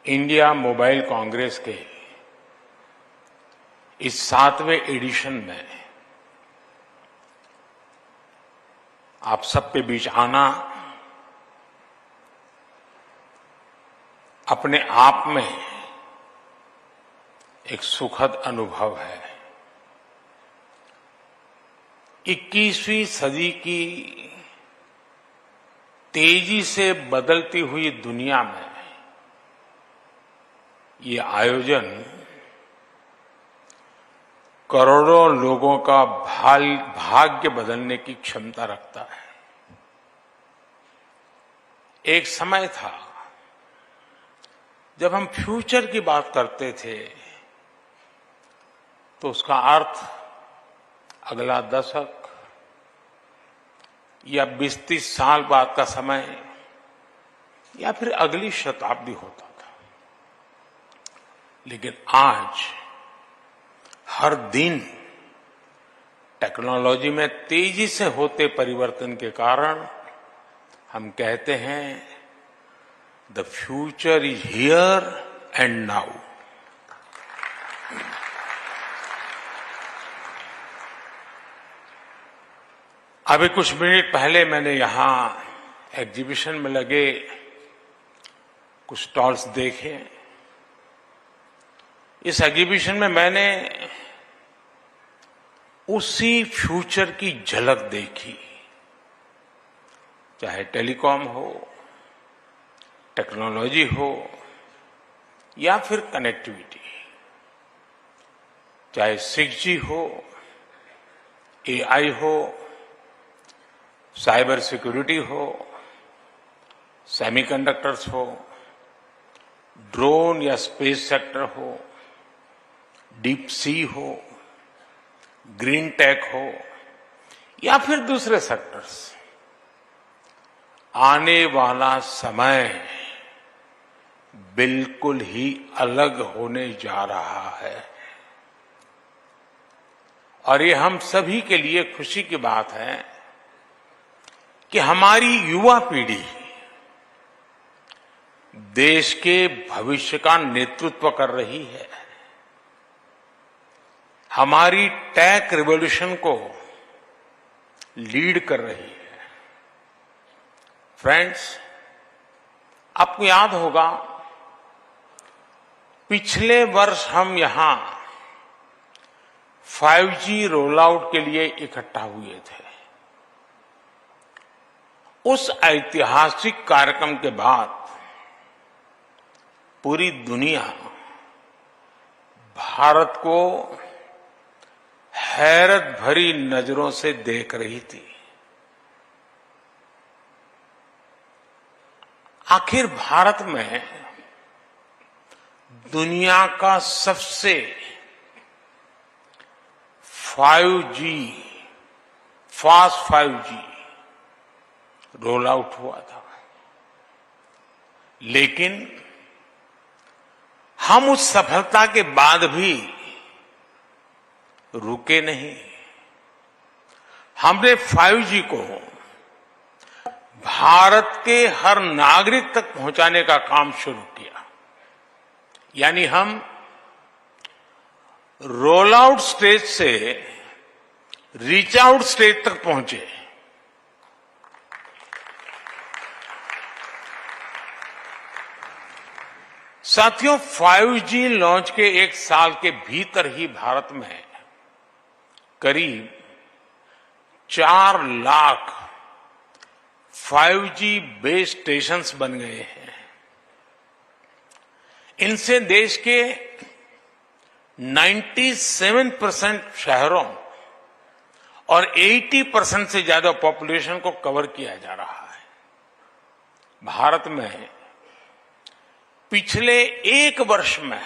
India mobile Congress के इस 7वें addition में आप सबके बीच आना अपने आप में एक सुखद अनुभव है। 21वीं सदी की तेजी से बदलती हुई दुनिया में ये आयोजन करोड़ों लोगों का भाग्य बदलने की क्षमता रखता है। एक समय था जब हम फ्यूचर की बात करते थे तो उसका अर्थ अगला दशक या 20-30 साल बाद का समय या फिर अगली शताब्दी होता था, लेकिन आज हर दिन टेक्नोलॉजी में तेजी से होते परिवर्तन के कारण हम कहते हैं the future is here and now. अभी कुछ मिनट पहले मैंने यहां एग्जीबिशन में लगे कुछ स्टॉल्स देखे। इस एग्जीबिशन में मैंने उसी फ्यूचर की झलक देखी, चाहे टेलीकॉम हो, टेक्नोलॉजी हो या फिर कनेक्टिविटी, चाहे 6G हो, AI हो, साइबर सिक्योरिटी हो, सेमीकंडक्टर्स हो, ड्रोन या स्पेस सेक्टर हो, डीप सी हो, ग्रीन टेक हो या फिर दूसरे सेक्टर्स। आने वाला समय बिल्कुल ही अलग होने जा रहा है और ये हम सभी के लिए खुशी की बात है कि हमारी युवा पीढ़ी देश के भविष्य का नेतृत्व कर रही है, हमारी टेक रिवॉल्यूशन को लीड कर रही है। फ्रेंड्स, आपको याद होगा पिछले वर्ष हम यहां 5G रोल आउट के लिए इकट्ठा हुए थे। उस ऐतिहासिक कार्यक्रम के बाद पूरी दुनिया भारत को हैरत भरी नजरों से देख रही थी। आखिर भारत में दुनिया का सबसे फास्ट 5G रोल आउट हुआ था, लेकिन हम उस सफलता के बाद भी रुके नहीं। हमने 5G को भारत के हर नागरिक तक पहुंचाने का काम शुरू किया, यानी हम रोल आउट स्टेज से रीच आउट स्टेज तक पहुंचे। साथियों, 5G लॉन्च के 1 साल के भीतर ही भारत में करीब 4 लाख 5G बेस स्टेशंस बन गए हैं। इनसे देश के 97% शहरों और 80% से ज्यादा पॉपुलेशन को कवर किया जा रहा है। भारत में पिछले 1 वर्ष में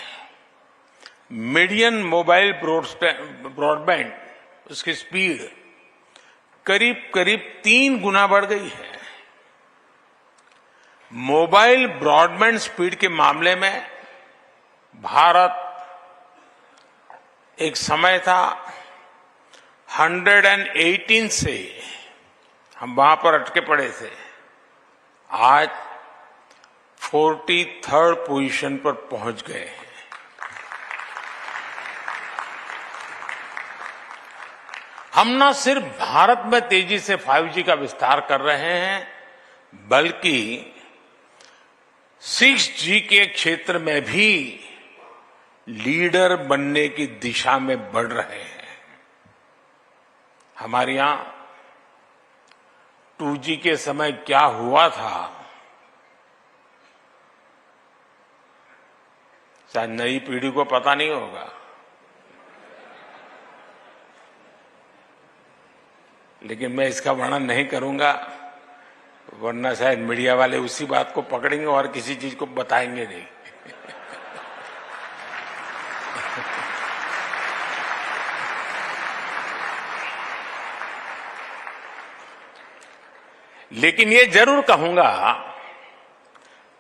मीडियन मोबाइल ब्रॉडबैंड उसकी स्पीड करीब 3 गुना बढ़ गई है। मोबाइल ब्रॉडबैंड स्पीड के मामले में भारत एक समय था 118 से हम वहां पर अटके पड़े थे, आज 43rd पोजीशन पर पहुंच गए हैं। हम न सिर्फ भारत में तेजी से 5G का विस्तार कर रहे हैं, बल्कि 6G के क्षेत्र में भी लीडर बनने की दिशा में बढ़ रहे हैं। हमारे यहां 2G के समय क्या हुआ था, शायद नई पीढ़ी को पता नहीं होगा, लेकिन मैं इसका वर्णन नहीं करूंगा, वरना शायद मीडिया वाले उसी बात को पकड़ेंगे और किसी चीज को बताएंगे नहीं। लेकिन ये जरूर कहूंगा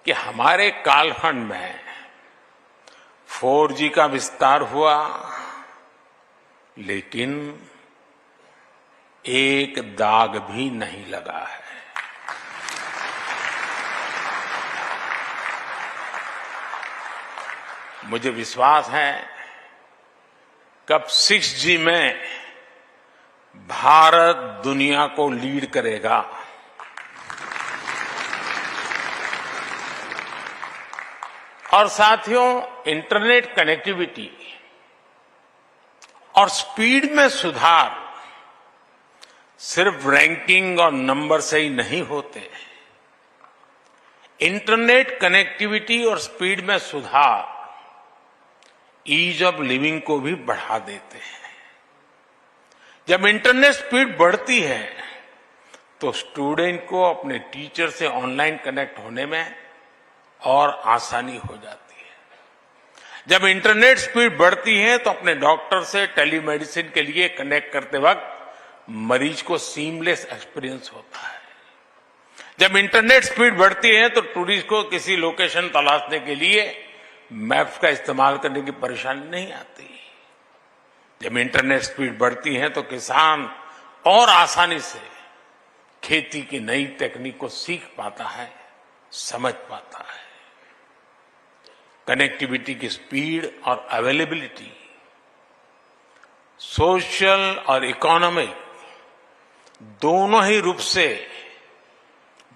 कि हमारे कालखंड में 4G का विस्तार हुआ, लेकिन एक दाग भी नहीं लगा है। मुझे विश्वास है कब 6G में भारत दुनिया को लीड करेगा। और साथियों, इंटरनेट कनेक्टिविटी और स्पीड में सुधार सिर्फ रैंकिंग और नंबर से ही नहीं होते। इंटरनेट कनेक्टिविटी और स्पीड में सुधार ईज ऑफ लिविंग को भी बढ़ा देते हैं। जब इंटरनेट स्पीड बढ़ती है तो स्टूडेंट को अपने टीचर से ऑनलाइन कनेक्ट होने में और आसानी हो जाती है। जब इंटरनेट स्पीड बढ़ती है तो अपने डॉक्टर से टेलीमेडिसिन के लिए कनेक्ट करते वक्त मरीज को सीमलेस एक्सपीरियंस होता है। जब इंटरनेट स्पीड बढ़ती है तो टूरिस्ट को किसी लोकेशन तलाशने के लिए मैप्स का इस्तेमाल करने की परेशानी नहीं आती। जब इंटरनेट स्पीड बढ़ती है तो किसान और आसानी से खेती की नई टेक्निक को सीख पाता है, समझ पाता है। कनेक्टिविटी की स्पीड और अवेलेबिलिटी सोशल और इकोनॉमिक दोनों ही रूप से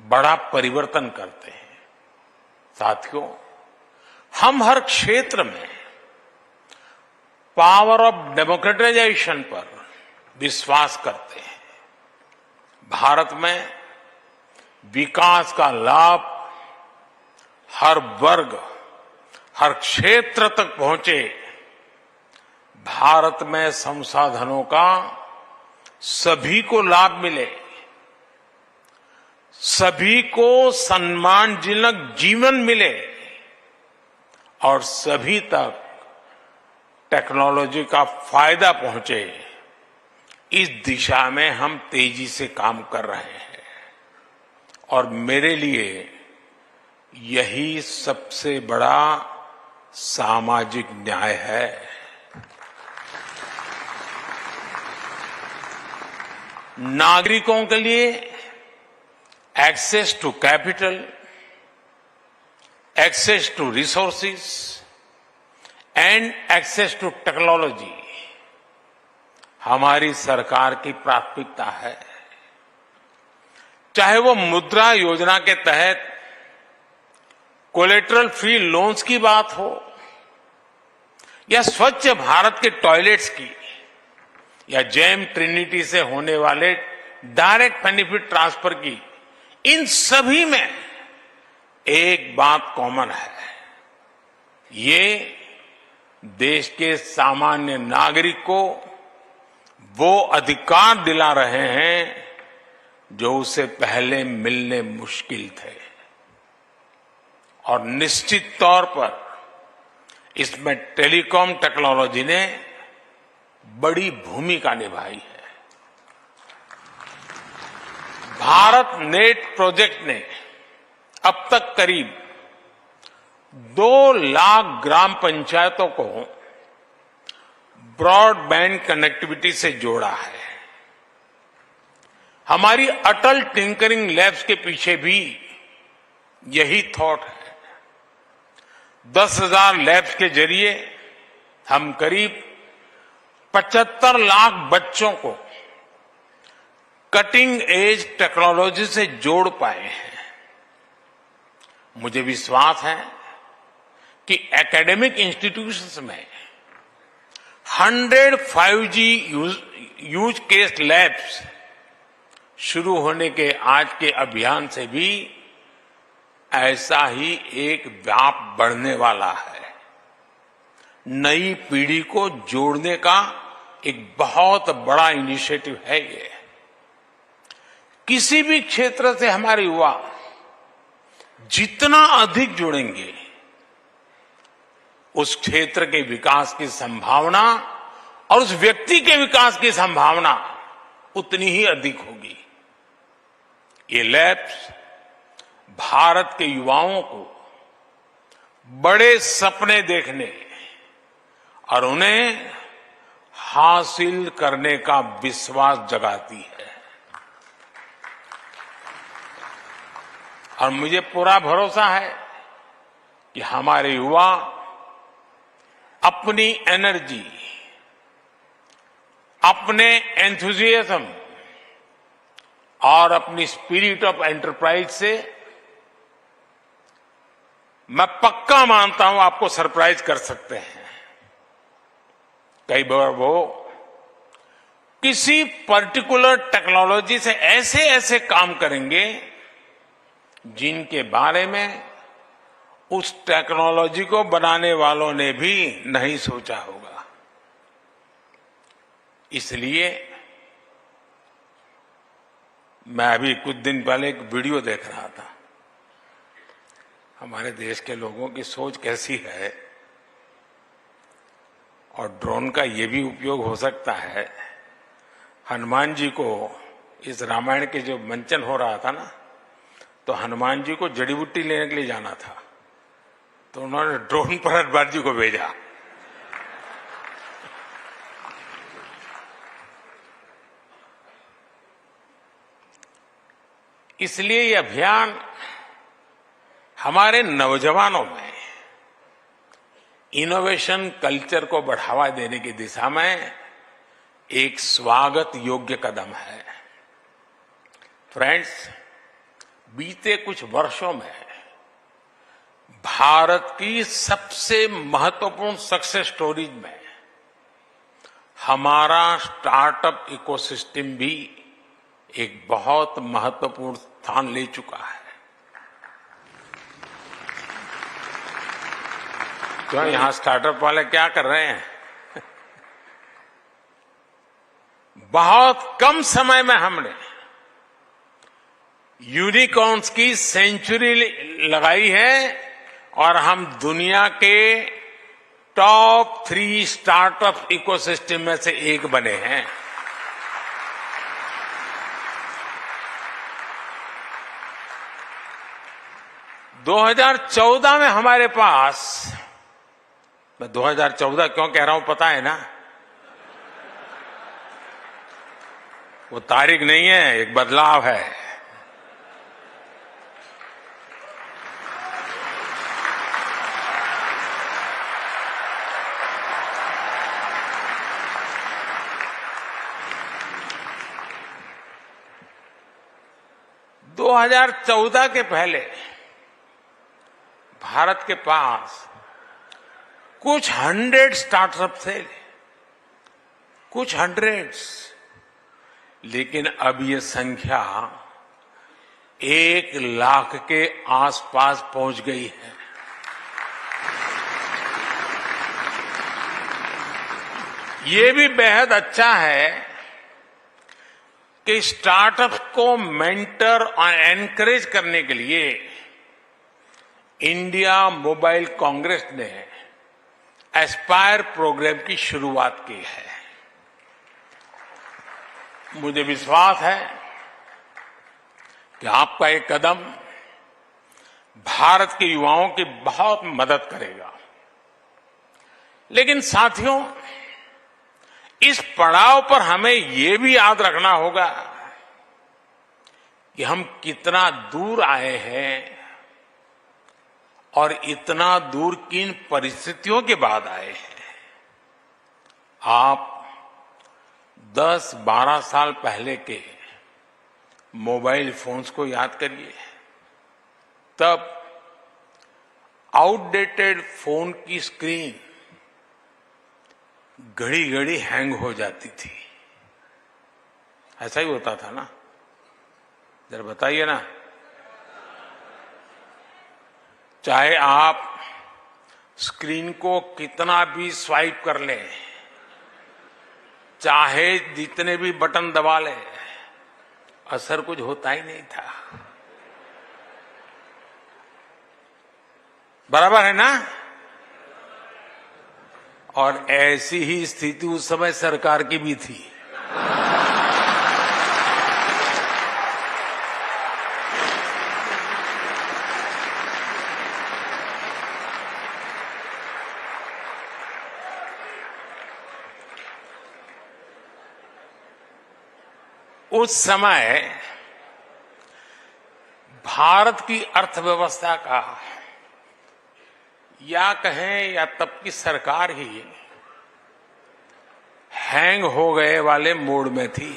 बड़ा परिवर्तन करते हैं। साथियों, हम हर क्षेत्र में पावर ऑफ डेमोक्रेटाइजेशन पर विश्वास करते हैं। भारत में विकास का लाभ हर वर्ग, हर क्षेत्र तक पहुंचे। भारत में संसाधनों का सभी को लाभ मिले, सभी को सम्मानजनक जीवन मिले और सभी तक टेक्नोलॉजी का फायदा पहुंचे। इस दिशा में हम तेजी से काम कर रहे हैं और मेरे लिए यही सबसे बड़ा सामाजिक न्याय है। नागरिकों के लिए access to capital, access to resources and access to technology हमारी सरकार की प्राथमिकता है। चाहे वो मुद्रा योजना के तहत कोलेटरल फ्री लोन्स की बात हो, या स्वच्छ भारत के टॉयलेट्स की, या जेम ट्रिनिटी से होने वाले डायरेक्ट बेनिफिट ट्रांसफर की, इन सभी में एक बात कॉमन है। ये देश के सामान्य नागरिक को वो अधिकार दिला रहे हैं जो उसे पहले मिलने मुश्किल थे। और निश्चित तौर पर इसमें टेलीकॉम टेक्नोलॉजी ने बड़ी भूमिका निभाई है। भारत नेट प्रोजेक्ट ने अब तक करीब 2 लाख ग्राम पंचायतों को ब्रॉडबैंड कनेक्टिविटी से जोड़ा है। हमारी अटल टिंकरिंग लैब्स के पीछे भी यही थॉट है। 10,000 लैब्स के जरिए हम करीब 75 लाख बच्चों को कटिंग एज टेक्नोलॉजी से जोड़ पाए हैं। मुझे विश्वास है कि एकेडमिक इंस्टीट्यूशंस में 100 5G यूज केस लैब्स शुरू होने के आज के अभियान से भी ऐसा ही एक व्याप बढ़ने वाला है। नई पीढ़ी को जोड़ने का एक बहुत बड़ा इनिशिएटिव है ये। किसी भी क्षेत्र से हमारे युवा जितना अधिक जुड़ेंगे, उस क्षेत्र के विकास की संभावना और उस व्यक्ति के विकास की संभावना उतनी ही अधिक होगी। ये लैब्स भारत के युवाओं को बड़े सपने देखने और उन्हें हासिल करने का विश्वास जगाती है। और मुझे पूरा भरोसा है कि हमारे युवा अपनी एनर्जी, अपने एंथुजियाज्म और अपनी स्पिरिट ऑफ एंटरप्राइज से मैं पक्का मानता हूं आपको सरप्राइज कर सकते हैं। कई बार वो किसी पर्टिकुलर टेक्नोलॉजी से ऐसे ऐसे काम करेंगे जिनके बारे में उस टेक्नोलॉजी को बनाने वालों ने भी नहीं सोचा होगा। इसलिए मैं अभी कुछ दिन पहले एक वीडियो देख रहा था। हमारे देश के लोगों की सोच कैसी है, और ड्रोन का ये भी उपयोग हो सकता है। हनुमान जी को इस रामायण के जो मंचन हो रहा था ना, तो हनुमान जी को जड़ी बूटी लेने के लिए जाना था, तो उन्होंने ड्रोन पर हनुमान जी को भेजा। इसलिए ये अभियान हमारे नौजवानों में इनोवेशन कल्चर को बढ़ावा देने की दिशा में एक स्वागत योग्य कदम है। फ्रेंड्स, बीते कुछ वर्षों में भारत की सबसे महत्वपूर्ण सक्सेस स्टोरीज में हमारा स्टार्टअप इकोसिस्टम भी एक बहुत महत्वपूर्ण स्थान ले चुका है। तो यहां स्टार्टअप वाले क्या कर रहे हैं? बहुत कम समय में हमने यूनिकॉर्न्स की सेंचुरी लगाई है और हम दुनिया के टॉप 3 स्टार्टअप इकोसिस्टम में से एक बने हैं। दो 2014 में हमारे पास, मैं 2014 क्यों कह रहा हूं पता है ना? वो तारीख नहीं है, एक बदलाव है। दो 2014 के पहले भारत के पास कुछ 100 स्टार्टअप थे, कुछ 100, लेकिन अब ये संख्या 1 लाख के आसपास पहुंच गई है। ये भी बेहद अच्छा है कि स्टार्टअप को मेंटर और एनकरेज करने के लिए इंडिया मोबाइल कांग्रेस ने एस्पायर प्रोग्राम की शुरुआत की है। मुझे विश्वास है कि आपका ये कदम भारत के युवाओं की बहुत मदद करेगा। लेकिन साथियों, इस पड़ाव पर हमें ये भी याद रखना होगा कि हम कितना दूर आए हैं और इतना दूर किन परिस्थितियों के बाद आए हैं। आप 10-12 साल पहले के मोबाइल फोन्स को याद करिए। तब आउटडेटेड फोन की स्क्रीन घड़ी घड़ी हैंग हो जाती थी। ऐसा ही होता था ना? जरा बताइए ना। चाहे आप स्क्रीन को कितना भी स्वाइप कर लें, चाहे जितने भी बटन दबा लें, असर कुछ होता ही नहीं था। बराबर है ना? और ऐसी ही स्थिति उस समय सरकार की भी थी। उस समय भारत की अर्थव्यवस्था का या कहें या तब की सरकार ही हैंग हो गए वाले मोड में थी।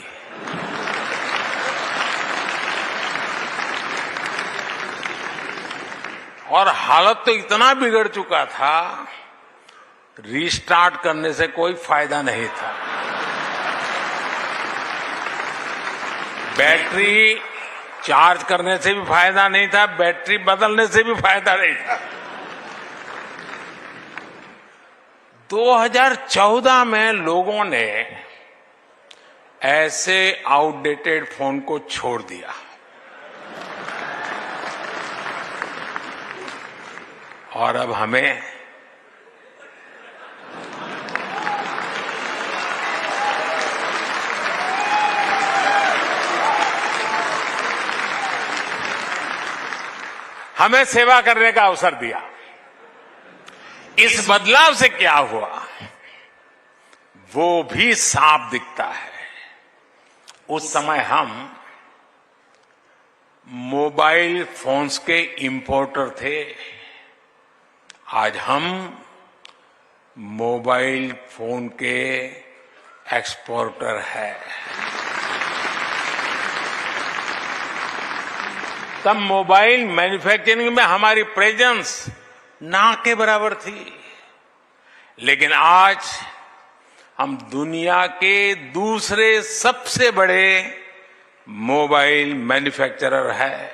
और हालत तो इतना बिगड़ चुका था, रीस्टार्ट करने से कोई फायदा नहीं था। बैटरी चार्ज करने से भी फायदा नहीं था, बैटरी बदलने से भी फायदा नहीं था। 2014 में लोगों ने ऐसे आउटडेटेड फोन को छोड़ दिया और अब हमें सेवा करने का अवसर दिया। इस बदलाव से क्या हुआ वो भी साफ दिखता है। उस समय हम मोबाइल फोन्स के इंपोर्टर थे, आज हम मोबाइल फोन के एक्सपोर्टर है। तब मोबाइल मैन्युफैक्चरिंग में हमारी प्रेजेंस ना के बराबर थी, लेकिन आज हम दुनिया के दूसरे सबसे बड़े मोबाइल मैन्युफैक्चरर है।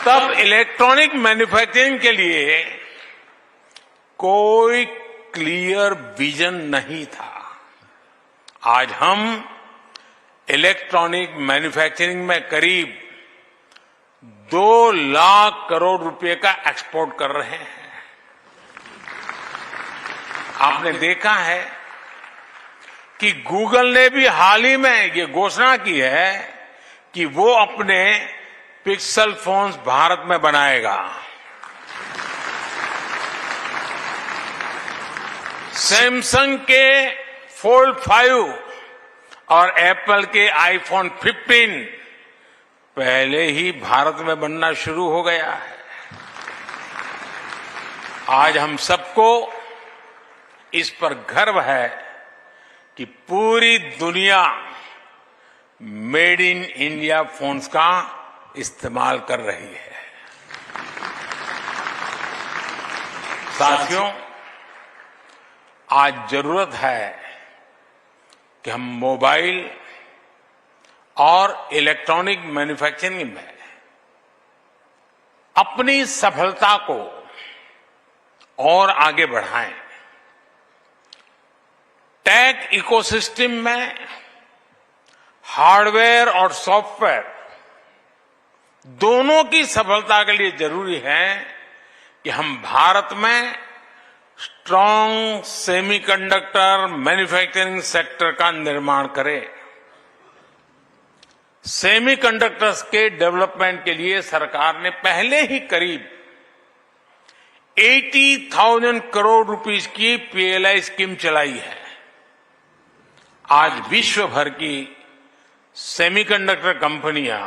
तब इलेक्ट्रॉनिक मैन्युफैक्चरिंग के लिए कोई क्लियर विजन नहीं था। आज हम इलेक्ट्रॉनिक मैन्युफैक्चरिंग में करीब 2 लाख करोड़ रुपए का एक्सपोर्ट कर रहे हैं। आपने देखा है कि गूगल ने भी हाल ही में ये घोषणा की है कि वो अपने पिक्सल फोन्स भारत में बनाएगा। सैमसंग के फोल्ड 5 और एप्पल के आईफोन 15 पहले ही भारत में बनना शुरू हो गया है। आज हम सबको इस पर गर्व है कि पूरी दुनिया मेड इन इंडिया फोन्स का इस्तेमाल कर रही है। साथियों, आज जरूरत है कि हम मोबाइल और इलेक्ट्रॉनिक मैन्युफैक्चरिंग में अपनी सफलता को और आगे बढ़ाएं। टेक इकोसिस्टम में हार्डवेयर और सॉफ्टवेयर दोनों की सफलता के लिए जरूरी है कि हम भारत में स्ट्रांग सेमीकंडक्टर मैन्युफैक्चरिंग सेक्टर का निर्माण करें। सेमीकंडक्टर्स के डेवलपमेंट के लिए सरकार ने पहले ही करीब 80,000 करोड़ रुपीस की पीएलआई स्कीम चलाई है। आज विश्व भर की सेमीकंडक्टर कंपनियां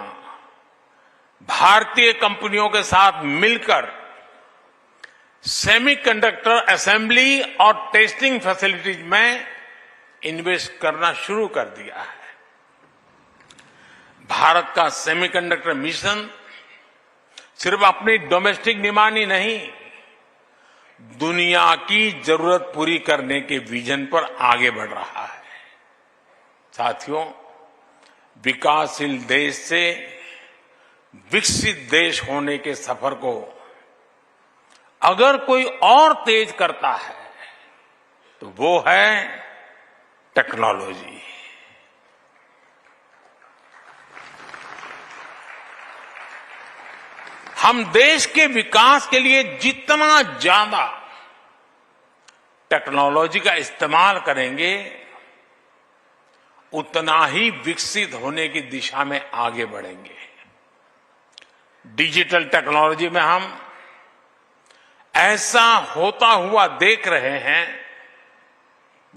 भारतीय कंपनियों के साथ मिलकर सेमीकंडक्टर असेंबली और टेस्टिंग फैसिलिटीज में इन्वेस्ट करना शुरू कर दिया है। भारत का सेमीकंडक्टर मिशन सिर्फ अपनी डोमेस्टिक डिमांड ही नहीं, दुनिया की जरूरत पूरी करने के विजन पर आगे बढ़ रहा है। साथियों, विकासशील देश से विकसित देश होने के सफर को अगर कोई और तेज करता है तो वो है टेक्नोलॉजी। हम देश के विकास के लिए जितना ज्यादा टेक्नोलॉजी का इस्तेमाल करेंगे, उतना ही विकसित होने की दिशा में आगे बढ़ेंगे। डिजिटल टेक्नोलॉजी में हम ऐसा होता हुआ देख रहे हैं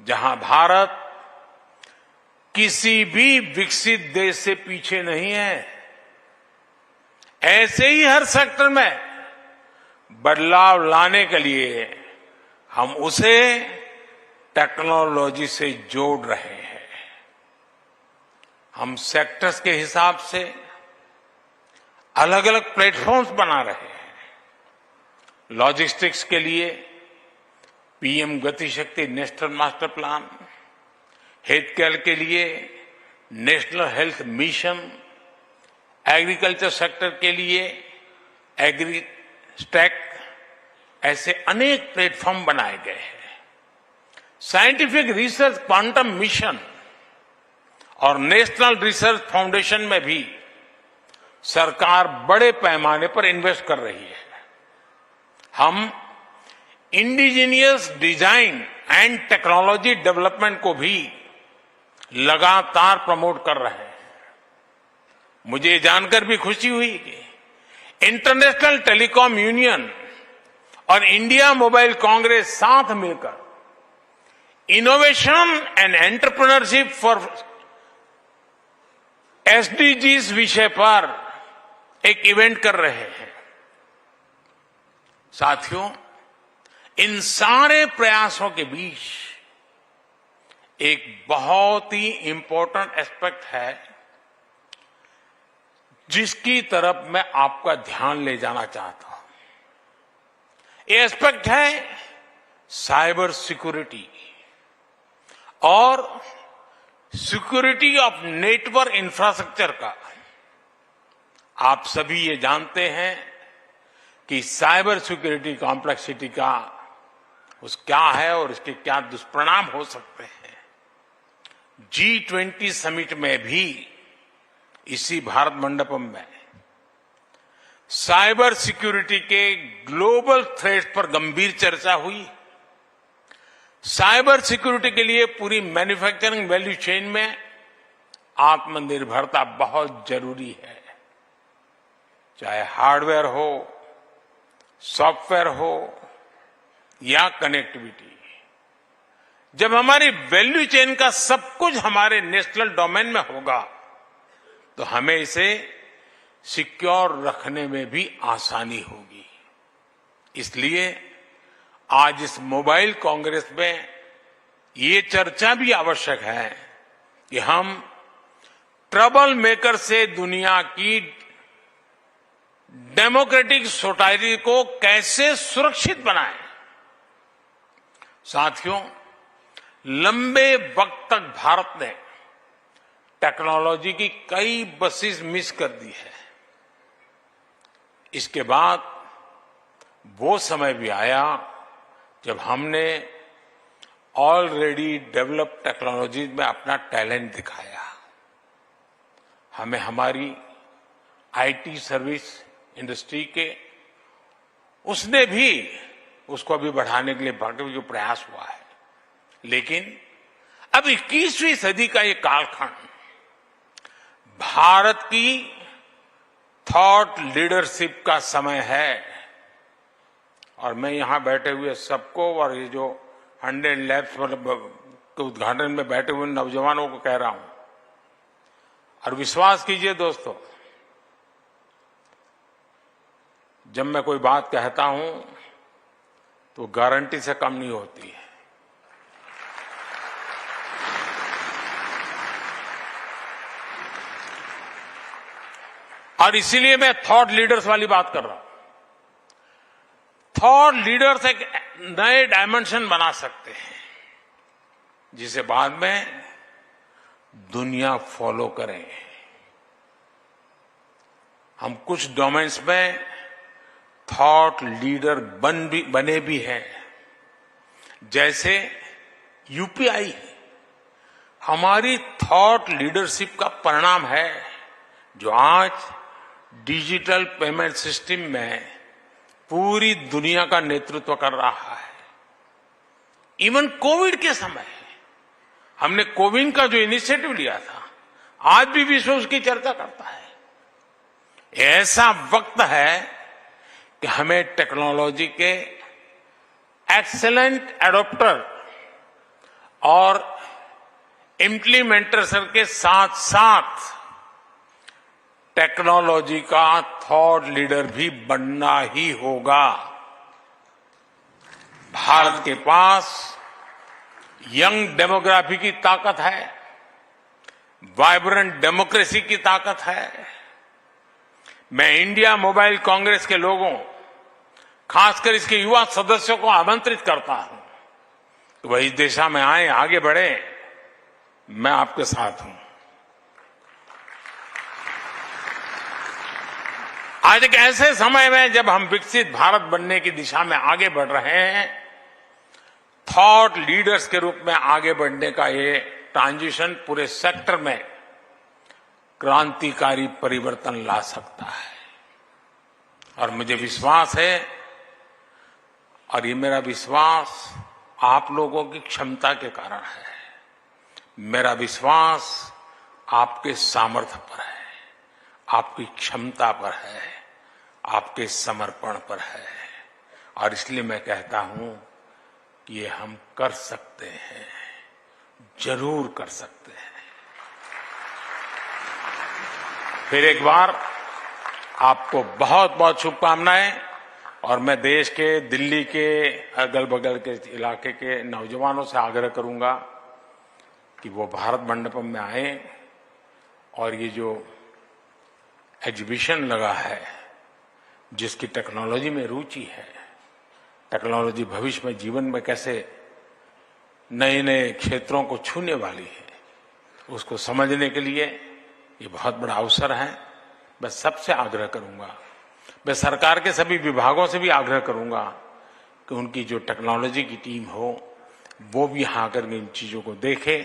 जहां भारत किसी भी विकसित देश से पीछे नहीं है। ऐसे ही हर सेक्टर में बदलाव लाने के लिए हम उसे टेक्नोलॉजी से जोड़ रहे हैं। हम सेक्टर्स के हिसाब से अलग अलग प्लेटफॉर्म्स बना रहे हैं। लॉजिस्टिक्स के लिए पीएम गति शक्ति national master plan, health care के लिए national health mission, agriculture sector के लिए एग्री स्टैक, ऐसे अनेक प्लेटफॉर्म बनाए गए हैं। साइंटिफिक रिसर्च क्वांटम मिशन और नेशनल रिसर्च फाउंडेशन में भी सरकार बड़े पैमाने पर इन्वेस्ट कर रही है। हम indigenous design and technology development को भी लगातार प्रमोट कर रहे हैं। मुझे ये जानकर भी खुशी हुई कि इंटरनेशनल टेलीकॉम यूनियन और इंडिया मोबाइल कांग्रेस साथ मिलकर innovation and entrepreneurship for SDGs विषय पर एक इवेंट कर रहे हैं। साथियों, इन सारे प्रयासों के बीच एक बहुत ही इंपॉर्टेंट एस्पेक्ट है जिसकी तरफ मैं आपका ध्यान ले जाना चाहता हूं। ये एस्पेक्ट है साइबर सिक्योरिटी और सिक्योरिटी ऑफ नेटवर्क इंफ्रास्ट्रक्चर का। आप सभी ये जानते हैं कि साइबर सिक्योरिटी कॉम्प्लेक्सिटी का उस क्या है और इसके क्या दुष्परिणाम हो सकते हैं। G20 समिट में भी इसी भारत मंडपम में साइबर सिक्योरिटी के ग्लोबल थ्रेट पर गंभीर चर्चा हुई। साइबर सिक्योरिटी के लिए पूरी मैन्युफैक्चरिंग वैल्यू चेन में आत्मनिर्भरता बहुत जरूरी है, चाहे हार्डवेयर हो, सॉफ्टवेयर हो या कनेक्टिविटी। जब हमारी वैल्यू चेन का सब कुछ हमारे नेशनल डोमेन में होगा तो हमें इसे सिक्योर रखने में भी आसानी होगी। इसलिए आज इस मोबाइल कांग्रेस में ये चर्चा भी आवश्यक है कि हम ट्रबल मेकर से दुनिया की डेमोक्रेटिक सोसाइटी को कैसे सुरक्षित बनाएं। साथियों, लंबे वक्त तक भारत ने टेक्नोलॉजी की कई बसेस मिस कर दी है। इसके बाद वो समय भी आया जब हमने ऑलरेडी डेवलप टेक्नोलॉजी में अपना टैलेंट दिखाया। हमें हमारी आईटी सर्विस इंडस्ट्री के उसने भी उसको अभी बढ़ाने के लिए भरपूर जो प्रयास हुआ है। लेकिन अब 21वीं सदी का ये कालखंड भारत की थॉट लीडरशिप का समय है। और मैं यहां बैठे हुए सबको और ये जो 100 लैब्स के उद्घाटन में बैठे हुए नौजवानों को कह रहा हूं, और विश्वास कीजिए दोस्तों, जब मैं कोई बात कहता हूं तो गारंटी से कम नहीं होती है। और इसीलिए मैं थॉट लीडर्स वाली बात कर रहा हूं। थॉट लीडर्स एक नए डायमेंशन बना सकते हैं जिसे बाद में दुनिया फॉलो करे। हम कुछ डोमेन्स में थॉट लीडर बने भी हैं, जैसे यूपीआई हमारी थॉट लीडरशिप का परिणाम है, जो आज डिजिटल पेमेंट सिस्टम में पूरी दुनिया का नेतृत्व कर रहा है। इवन कोविड के समय हमने कोविन का जो इनिशिएटिव लिया था, आज भी विश्व उसकी चर्चा करता है। ऐसा वक्त है कि हमें टेक्नोलॉजी के एक्सीलेंट एडॉप्टर और इम्प्लीमेंटर्स के साथ साथ टेक्नोलॉजी का थॉट लीडर भी बनना ही होगा। भारत के पास यंग डेमोग्राफी की ताकत है, वाइब्रेंट डेमोक्रेसी की ताकत है। मैं इंडिया मोबाइल कांग्रेस के लोगों, खासकर इसके युवा सदस्यों को आमंत्रित करता हूं कि वह इस दिशा में आए, आगे बढ़े। मैं आपके साथ हूं। आज एक ऐसे समय में जब हम विकसित भारत बनने की दिशा में आगे बढ़ रहे हैं, थॉट लीडर्स के रूप में आगे बढ़ने का ये ट्रांजिशन पूरे सेक्टर में क्रांतिकारी परिवर्तन ला सकता है। और मुझे विश्वास है, और ये मेरा विश्वास आप लोगों की क्षमता के कारण है, मेरा विश्वास आपके सामर्थ्य पर है, आपकी क्षमता पर है, आपके समर्पण पर है। और इसलिए मैं कहता हूं कि ये हम कर सकते हैं, जरूर कर सकते हैं। फिर एक बार आपको बहुत बहुत शुभकामनाएं। और मैं देश के, दिल्ली के, अगल बगल के इलाके के नौजवानों से आग्रह करूंगा कि वो भारत मंडपम में आए और ये जो एग्जीबिशन लगा है, जिसकी टेक्नोलॉजी में रुचि है, टेक्नोलॉजी भविष्य में जीवन में कैसे नए नए क्षेत्रों को छूने वाली है, उसको समझने के लिए ये बहुत बड़ा अवसर है। मैं सबसे आग्रह करूंगा, मैं सरकार के सभी विभागों से भी आग्रह करूंगा कि उनकी जो टेक्नोलॉजी की टीम हो, वो भी यहां आकर इन चीजों को देखे।